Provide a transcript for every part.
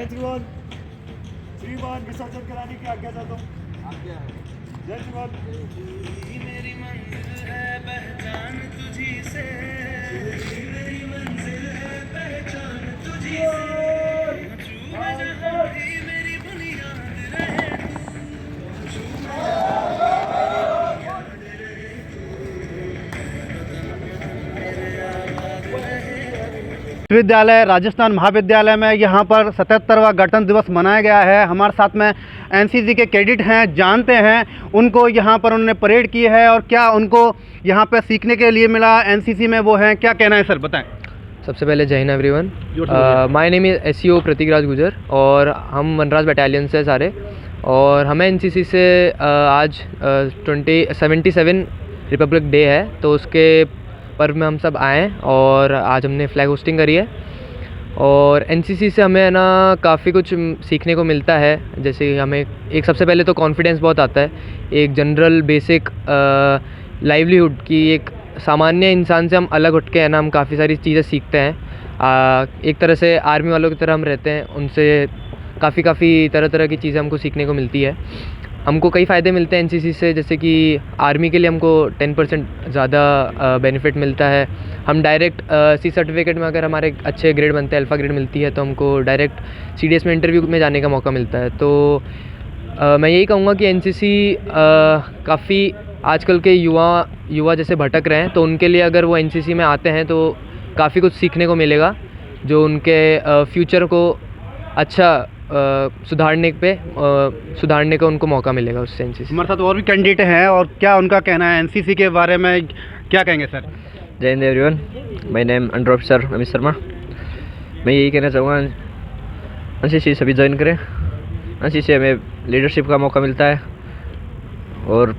श्रीमान, श्रीमान विसर्जन कराने की आज्ञा चाहता हूँ। जय श्रीमान। मेरी मंजिल है पहचान तुझी से, मेरी मंजिल है पहचान तुझी से, छूए जहाँ भी मेरी बुनियाद रहे तू, छूए जहाँ भी याद रहे तू। विश्वविद्यालय राजस्थान महाविद्यालय में यहाँ पर 77वां गणतंत्र दिवस मनाया गया है। हमारे साथ में एनसीसी के कैडेट हैं, जानते हैं उनको यहाँ पर उन्होंने परेड की है और क्या उनको यहाँ पर सीखने के लिए मिला। एनसीसी में वो हैं, क्या कहना है सर, बताएं। सबसे पहले Jai Hind everyone. My name is SEO Pratik Raj Gujar और हम वनराज बटालियन से सारे, और हमें एनसीसी से आज 77 रिपब्लिक डे है, तो उसके पर्व में हम सब आए और आज हमने फ्लैग होस्टिंग करी है। और एनसीसी से हमें ना काफ़ी कुछ सीखने को मिलता है, जैसे हमें एक सबसे पहले तो कॉन्फिडेंस बहुत आता है, एक जनरल बेसिक लाइवलीहुड की, एक सामान्य इंसान से हम अलग उठ के है ना हम काफ़ी सारी चीज़ें सीखते हैं। एक तरह से आर्मी वालों की तरह हम रहते हैं, उनसे काफ़ी तरह तरह की चीज़ें हमको सीखने को मिलती है। हमको कई फ़ायदे मिलते हैं एनसीसी से, जैसे कि आर्मी के लिए हमको 10% ज़्यादा बेनिफिट मिलता है। हम डायरेक्ट सी सर्टिफिकेट में अगर हमारे अच्छे ग्रेड बनते हैं, अल्फ़ा ग्रेड मिलती है, तो हमको डायरेक्ट सीडीएस में इंटरव्यू में जाने का मौका मिलता है। तो मैं यही कहूँगा कि एनसीसी काफ़ी आजकल के युवा जैसे भटक रहे हैं, तो उनके लिए अगर वो एनसीसी में आते हैं तो काफ़ी कुछ सीखने को मिलेगा, जो उनके फ्यूचर को अच्छा सुधारने का उनको मौका मिलेगा उससे एनसीसी। हमारे साथ और भी कैंडिडेट हैं और क्या उनका कहना है एनसीसी के बारे में, क्या कहेंगे सर। जय Hind everyone, my name under officer Amit Sharma. मैं यही कहना चाहूँगा एनसीसी सभी ज्वाइन करें। एनसीसी से हमें लीडरशिप का मौका मिलता है और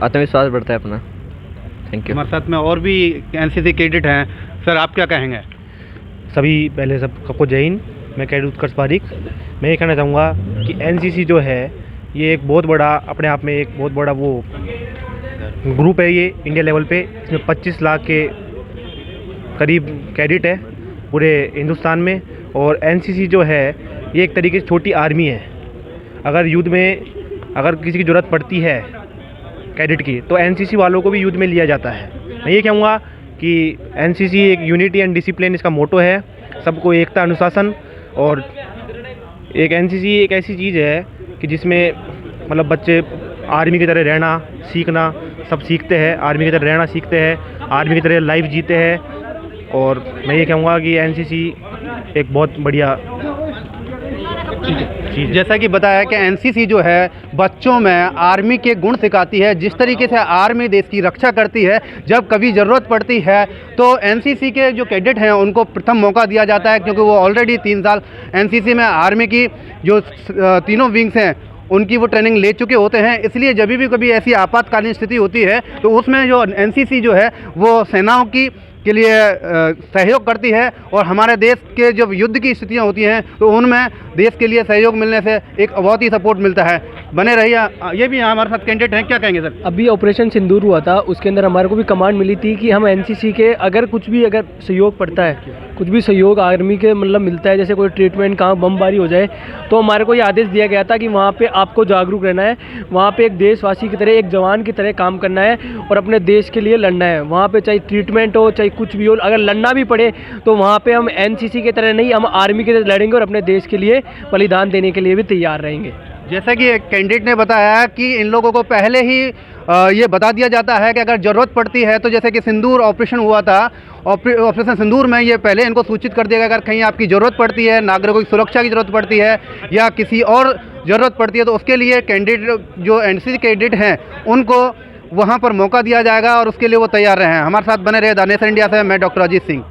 आत्मविश्वास बढ़ता है अपना। Thank you. हमारे साथ में और भी एनसीसी कैडेट हैं, सर आप क्या कहेंगे। सभी पहले सबको जय हिंद। मैं कैडेट उत्कर्ष पारिक। मैं ये कहना चाहूँगा कि एनसीसी जो है ये एक बहुत बड़ा, अपने आप में एक बहुत बड़ा वो ग्रुप है ये इंडिया लेवल पे। इसमें 25 लाख के करीब कैडेट है पूरे हिंदुस्तान में। और एनसीसी जो है ये एक तरीके से छोटी आर्मी है। अगर युद्ध में अगर किसी की ज़रूरत पड़ती है कैडेट की, तो एनसीसी वालों को भी युद्ध में लिया जाता है। मैं ये कहूँगा कि एनसीसी एक यूनिटी एंड डिसिप्लिन इसका मोटो है, सबको एकता, अनुशासन। और एक एनसीसी एक ऐसी चीज़ है कि जिसमें मतलब बच्चे आर्मी की तरह रहना सीखना सब सीखते हैं, आर्मी की तरह रहना सीखते हैं, आर्मी की तरह लाइफ जीते हैं। और मैं ये कहूँगा कि एनसीसी एक बहुत बढ़िया चीज़। जैसा कि बताया कि एनसीसी जो है बच्चों में आर्मी के गुण सिखाती है, जिस तरीके से आर्मी देश की रक्षा करती है, जब कभी ज़रूरत पड़ती है तो एनसीसी के जो कैडेट हैं उनको प्रथम मौका दिया जाता है, क्योंकि वो ऑलरेडी 3 साल एनसीसी में आर्मी की जो तीनों विंग्स हैं उनकी वो ट्रेनिंग ले चुके होते हैं। इसलिए जब भी कभी ऐसी आपातकालीन स्थिति होती है तो उसमें जो एनसीसी जो है वो सेनाओं के लिए सहयोग करती है। और हमारे देश के जब युद्ध की स्थितियां होती हैं तो उनमें देश के लिए सहयोग मिलने से एक बहुत ही सपोर्ट मिलता है। बने रहिए। ये भी हमारे साथ कैंडिडेट हैं, क्या कहेंगे सर। अभी ऑपरेशन सिंदूर हुआ था, उसके अंदर हमारे को भी कमांड मिली थी कि हम एनसीसी के अगर कुछ भी अगर सहयोग पड़ता है, कुछ भी सहयोग आर्मी के मतलब मिलता है, जैसे कोई ट्रीटमेंट कहाँ बमबारी हो जाए, तो हमारे को ये आदेश दिया गया था कि वहाँ पे आपको जागरूक रहना है, वहाँ पे एक देशवासी की तरह, एक जवान की तरह काम करना है और अपने देश के लिए लड़ना है। वहाँ पे चाहे ट्रीटमेंट हो चाहे कुछ भी हो, अगर लड़ना भी पड़े तो वहाँ पे हम एनसीसी की तरह नहीं, हम आर्मी की तरह लड़ेंगे और अपने देश के लिए बलिदान देने के लिए भी तैयार रहेंगे। जैसा कि एक कैंडिडेट ने बताया कि इन लोगों को पहले ही ये बता दिया जाता है कि अगर ज़रूरत पड़ती है, तो जैसे कि सिंदूर ऑपरेशन हुआ था, ऑपरेशन सिंदूर में ये पहले इनको सूचित कर दिया गया अगर कहीं आपकी ज़रूरत पड़ती है, नागरिकों की सुरक्षा की ज़रूरत पड़ती है या किसी और ज़रूरत पड़ती है, तो उसके लिए कैंडिडेट जो एनसीसी कैंडिडेट हैं उनको वहाँ पर मौका दिया जाएगा और उसके लिए वो तैयार रहे हैं। हमारे साथ बने रहे दानेसर इंडिया से मैं डॉक्टर अजीत सिंह।